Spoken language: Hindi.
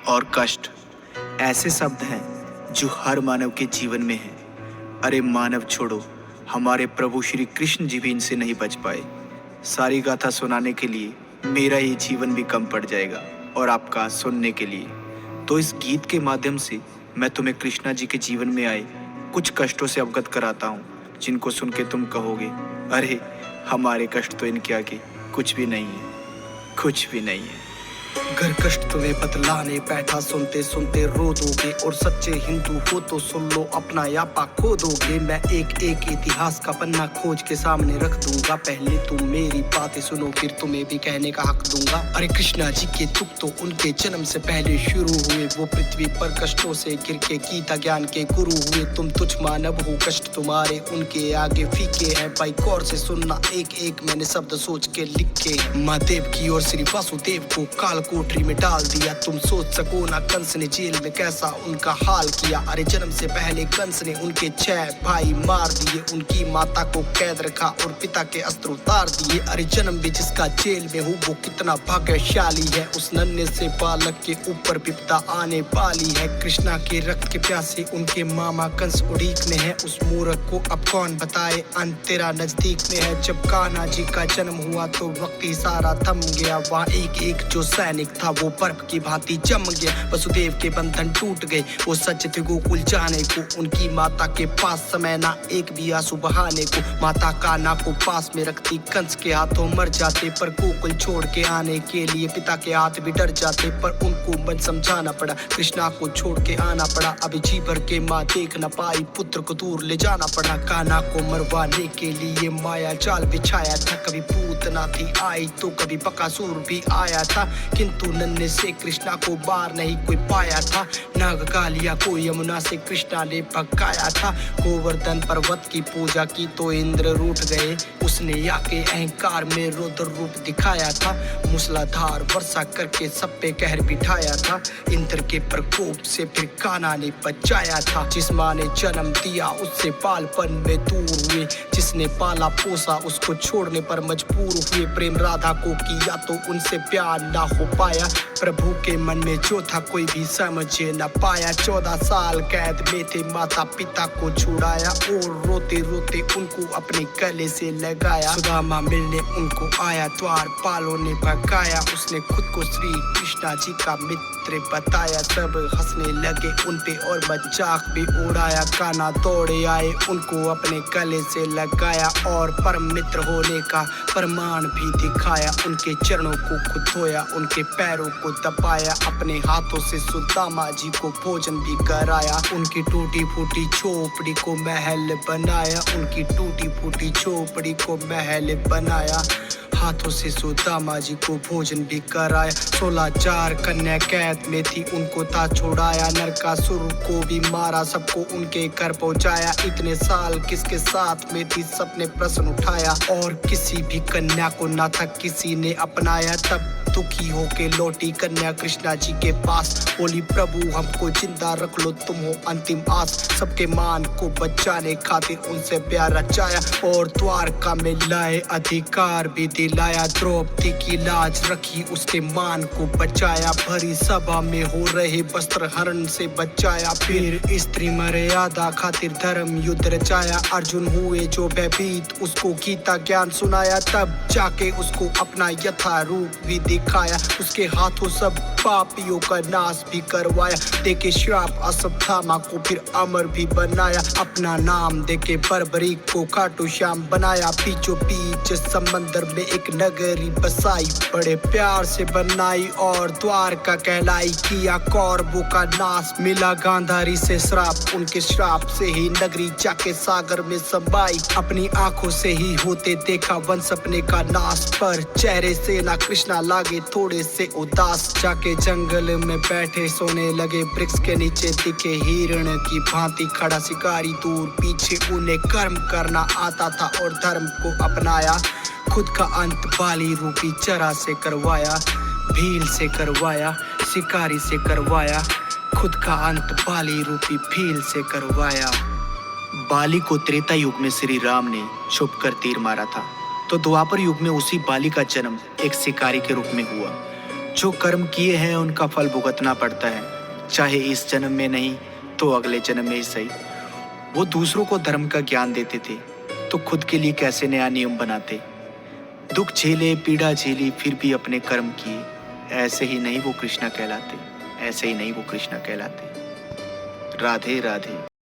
और कष्ट ऐसे शब्द हैं जो हर मानव के जीवन में हैं। अरे मानव छोड़ो, हमारे प्रभु श्री कृष्ण जी भी इनसे नहीं बच पाए। सारी गाथा सुनाने के लिए मेरा ये जीवन भी कम पड़ जाएगा और आपका सुनने के लिए। तो इस गीत के माध्यम से मैं तुम्हें कृष्णा जी के जीवन में आए कुछ कष्टों से अवगत कराता हूँ, जिनको सुन के तुम कहोगे, अरे हमारे कष्ट तो इनके आगे कुछ भी नहीं है, कुछ भी नहीं है। घर कष्ट तुम्हें बतलाने बैठा, सुनते सुनते रो दोगे। और सच्चे हिंदू हो तो सुन लो, अपना यापा खो दोगे। मैं एक एक इतिहास का पन्ना खोज के सामने रख दूंगा। पहले तुम मेरी बातें सुनो, फिर तुम्हें भी कहने का हक दूंगा। अरे कृष्णा जी के दुख तो उनके जन्म से पहले शुरू हुए। वो पृथ्वी पर कष्टों से गिर के गीता ज्ञान के गुरु हुए। तुम तुच्छ मानव हो, कष्ट तुम्हारे उनके आगे फीके हैं। भाई गौर से सुनना, एक एक मैंने शब्द सोच के लिखे हैं। माँ देव की और श्री वासुदेव को काल कोठरी में डाल दिया। तुम सोच सको ना कंस ने जेल में कैसा उनका हाल किया। अरे जन्म से पहले कंस ने उनके 6 भाई मार दिए। उनकी माता को कैद रखा और पिता के अस्त्र उतार दिए। अरे जन्म भी जिसका जेल में हो वो कितना भाग्यशाली है। उस नन्हे से बालक के ऊपर विपदा आने वाली है। कृष्णा के रक्त के प्यासे उनके मामा कंस उड़ीकने हैं। उस मूर्ख को अब कौन बताए, अंत तेरा नजदीक में है। जब कान्हा जी का जन्म हुआ तो वक्त ही सारा थम गया। वहाँ एक एक जो सैनिक था वो बर्फ की भांति जम गया। वसुदेव के बंधन टूट गए, वो सच थे गोकुल जाने को। उनकी माता के पास समय ना एक भी आंसू बहाने को। माता कान्हा को पास में रखती कंस के हाथों मर जाते। पर गोकुल छोड़ के आने के लिए पिता के हाथ भी डर जाते। पर उनको मन समझाना पड़ा, कृष्णा को छोड़ के आना पड़ा। अभी जी भर के माँ देख न पाई, पुत्र को दूर ले जाना पड़ा। कान्हा को मरवाने के लिए माया जाल बिछाया था। कभी पूतना थी आई तो कभी बकासुर भी आया था। किंतु नन्हे से कृष्णा को बार नहीं कोई पाया था। नागकालिया को यमुना से कृष्णा ने भगाया था। गोवर्धन पर्वत की पूजा की तो इंद्र रूठ गए। उसने आके अहंकार में रुद्र रूप दिखाया था। मूसलाधार वर्षा करके सब पे कहर बिठाया था। इंद्र के प्रकोप से फिर कान्हा ने बचाया था। जिस माँ ने जन्म दिया उससे बालपन में दूर हुए। जिसने पाला पोसा उसको छोड़ने पर मजबूर हुए। प्रेम राधा को किया तो उनसे प्यार ना हो पाया। प्रभु के मन में जो था कोई भी समझ न पाया। 14 साल कैद में थे, माता पिता को छुड़ाया। और रोते रोते उनको अपने गले से लगाया। सुदामा मिलने उनको आया, द्वारपालों ने भगाया। उसने खुद को श्री कृष्णा जी का मित्र बताया। सब हंसने लगे उन पे और मजाक भी उड़ाया। कान्हा दौड़े आए, उनको अपने गले से लगाया। और परम मित्र होने का प्रमाण भी दिखाया। उनके चरणों को खुद धोया, उनके पैरों को दबाया। अपने हाथों से सुदामा जी को भोजन भी कराया। उनकी टूटी फूटी झोपड़ी को महल बनाया। उनकी टूटी फूटी झोपड़ी को महल बनाया। हाथों से सुदामा जी को भोजन भी कराया। 16 कन्या कैद में थी, उनको था छुड़ाया। नरकासुर को भी मारा, सबको उनके घर पहुंचाया। इतने साल किसके साथ में थी, सबने प्रश्न उठाया। और किसी भी कन्या को ना था किसी ने अपनाया। तब दुखी होके लौटी कन्या कृष्णा जी के पास। बोली, प्रभु हमको जिंदा रख लो, तुम हो अंतिम आस। सबके मान को बचाने खातिर उनसे प्यार रचाया। और द्वारका में लाए अधिकार भी दिलाया। द्रौपदी की लाज रखी, उसके मान को बचाया। भरी सभा में हो रहे वस्त्र हरण से बचाया। फिर स्त्री मर्यादा खातिर धर्म युद्ध रचाया। अर्जुन हुए जो भयभीत, उसको गीता ज्ञान सुनाया। तब जाके उसको अपना यथा रूप भी दिखाया। उसके हाथों सब पापियों का नाश भी करवाया। देके श्राप अश्वत्थामा को फिर अमर भी बनाया। अपना नाम देके बर्बरीक को खाटू श्याम बनाया। बीचों बीच समंदर में एक नगरी बसाई। बड़े प्यार से बनाई और द्वारका कहलाई। किया कौरवों का नाश, मिला गांधारी से श्राप। उनके श्राप से ही नगरी जाके सागर में समाई। अपनी आंखों से ही होते देखा वंश अपने का नाश। पर चेहरे से ना कृष्णा लागे थोड़े से उदास। जाके जंगल में बैठे सोने लगे, वृक्ष के नीचे दिखे हिरण की भांति खड़ा शिकारी। दूर पीछे उन्हें कर्म करना आता था और धर्म को अपनाया। खुद का अंत बाली रूपी चरा से करवाया। भील से करवाया, शिकारी से करवाया। खुद का अंत बाली रूपी भील से करवाया। बाली को त्रेता युग में श्री राम ने छुप कर तीर मारा था, तो द्वापर युग में उसी बाली का जन्म एक शिकारी के रूप में हुआ। जो कर्म किए हैं उनका फल भुगतना पड़ता है, चाहे इस जन्म में नहीं तो अगले जन्म में ही सही। वो दूसरों को धर्म का ज्ञान देते थे तो खुद के लिए कैसे नया नियम बनाते। दुख झेले, पीड़ा झेली, फिर भी अपने कर्म किए। ऐसे ही नहीं वो कृष्णा कहलाते, ऐसे ही नहीं वो कृष्णा कहलाते। राधे राधे।